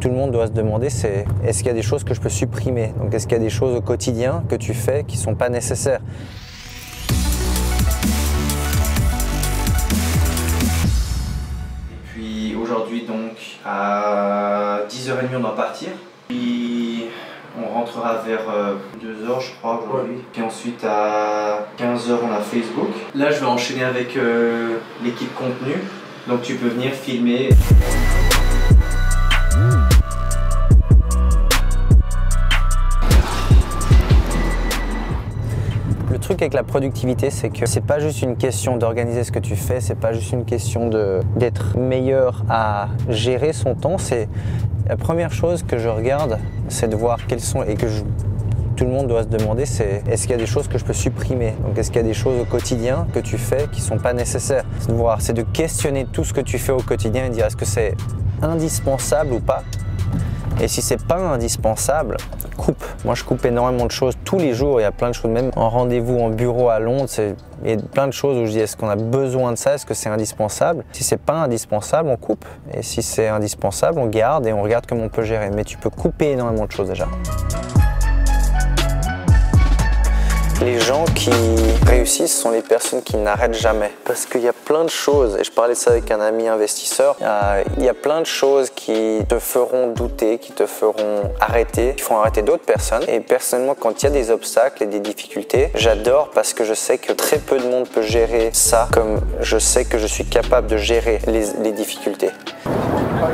tout le monde doit se demander, c'est est-ce qu'il y a des choses que je peux supprimer? Donc est-ce qu'il y a des choses au quotidien que tu fais qui ne sont pas nécessaires? Et puis aujourd'hui donc à 10h30 on doit partir. Puis on rentrera vers 2h je crois aujourd'hui. Puis ensuite à 15h on a Facebook. Là je vais enchaîner avec l'équipe contenu. Donc tu peux venir filmer. Le truc avec la productivité, c'est que c'est pas juste une question d'organiser ce que tu fais, c'est pas juste une question d'être meilleur à gérer son temps. C'est la première chose que je regarde, c'est de voir quelles sont et que tout le monde doit se demander, c'est est-ce qu'il y a des choses que je peux supprimer? Donc est-ce qu'il y a des choses au quotidien que tu fais qui sont pas nécessaires? C'est de voir, c'est de questionner tout ce que tu fais au quotidien et de dire est-ce que c'est indispensable ou pas? Et si c'est pas indispensable, coupe. Moi je coupe énormément de choses tous les jours, il y a plein de choses, même en rendez-vous en bureau à Londres, il y a plein de choses où je dis est-ce qu'on a besoin de ça, est-ce que c'est indispensable? Si c'est pas indispensable, on coupe. Et si c'est indispensable, on garde et on regarde comment on peut gérer. Mais tu peux couper énormément de choses déjà. Les gens qui réussissent sont les personnes qui n'arrêtent jamais. Parce qu'il y a plein de choses, et je parlais de ça avec un ami investisseur, il y a plein de choses qui te feront douter, qui te feront arrêter, qui font arrêter d'autres personnes. Et personnellement, quand il y a des obstacles et des difficultés, j'adore parce que je sais que très peu de monde peut gérer ça, comme je sais que je suis capable de gérer les difficultés.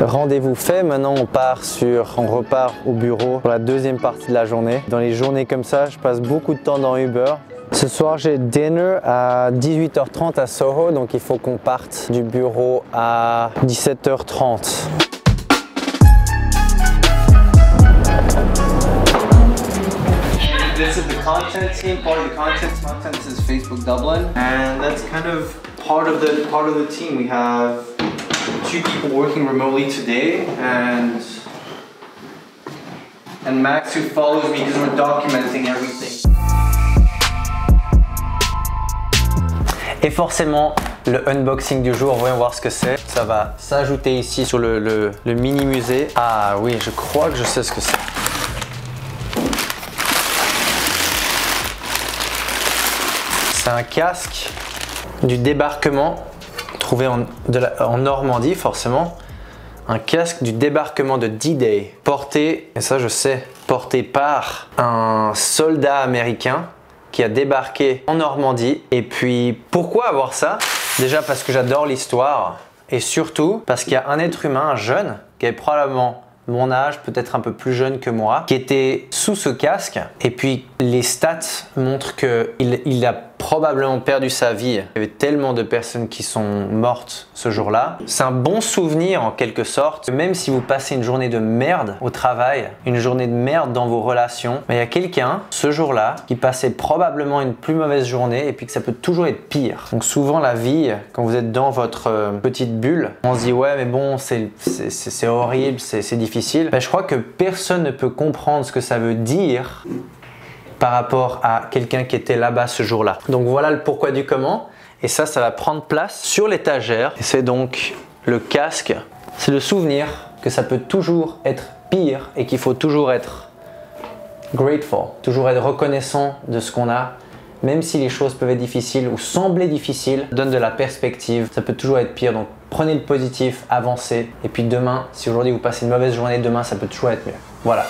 Rendez-vous fait, maintenant on repart au bureau pour la deuxième partie de la journée. Dans les journées comme ça, je passe beaucoup de temps dans Uber. Ce soir, j'ai dinner à 18h30 à Soho, donc il faut qu'on parte du bureau à 17h30. This is the content team, part of the content. This is Facebook Dublin, and that's kind of part of the team. We have 2 people working remotely today, and Max who follows me because we're documenting everything. Et forcément, le unboxing du jour, voyons voir ce que c'est. Ça va s'ajouter ici sur le mini musée. Ah oui, je crois que je sais ce que c'est. C'est un casque du débarquement trouvé en Normandie forcément. Un casque du débarquement de D-Day porté, et ça je sais, porté par un soldat américain qui a débarqué en Normandie. Et puis pourquoi avoir ça? Déjà parce que j'adore l'histoire et surtout parce qu'il y a un être humain, un jeune, qui avait probablement mon âge, peut-être un peu plus jeune que moi, qui était sous ce casque. Et puis les stats montrent qu'il a probablement perdu sa vie. Il y avait tellement de personnes qui sont mortes ce jour-là. C'est un bon souvenir en quelque sorte. Même si vous passez une journée de merde au travail, une journée de merde dans vos relations, mais il y a quelqu'un ce jour-là qui passait probablement une plus mauvaise journée et puis que ça peut toujours être pire. Donc souvent la vie, quand vous êtes dans votre petite bulle, on se dit ouais mais bon c'est horrible, c'est difficile. Ben, je crois que personne ne peut comprendre ce que ça veut dire par rapport à quelqu'un qui était là-bas ce jour-là. Donc voilà le pourquoi du comment. Et ça va prendre place sur l'étagère. Et c'est donc le casque. C'est le souvenir que ça peut toujours être pire et qu'il faut toujours être grateful, toujours être reconnaissant de ce qu'on a. Même si les choses peuvent être difficiles ou sembler difficiles, donne de la perspective. Ça peut toujours être pire. Donc prenez le positif, avancez. Et puis demain, si aujourd'hui vous passez une mauvaise journée, demain ça peut toujours être mieux. Voilà.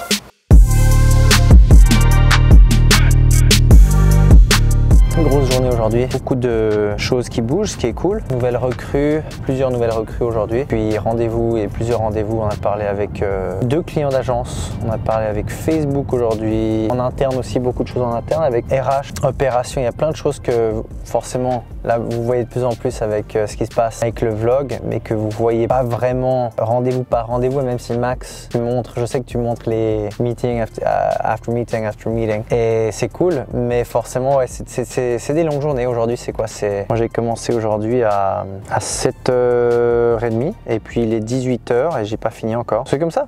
Grosse journée aujourd'hui, beaucoup de choses qui bougent, ce qui est cool. Nouvelles recrues, plusieurs nouvelles recrues aujourd'hui. Puis rendez-vous et plusieurs rendez-vous. On a parlé avec 2 clients d'agence. On a parlé avec Facebook aujourd'hui. En interne aussi, beaucoup de choses en interne avec RH, opération. Il y a plein de choses que forcément, là, vous voyez de plus en plus avec ce qui se passe avec le vlog, mais que vous voyez pas vraiment rendez-vous par rendez-vous. Et même si Max, tu montres, je sais que tu montres les meetings after meeting. Et c'est cool, mais forcément, ouais, c'est des longues journées. Aujourd'hui, c'est quoi? Moi, j'ai commencé aujourd'hui à 7h30 et puis il est 18h et j'ai pas fini encore. C'est comme ça.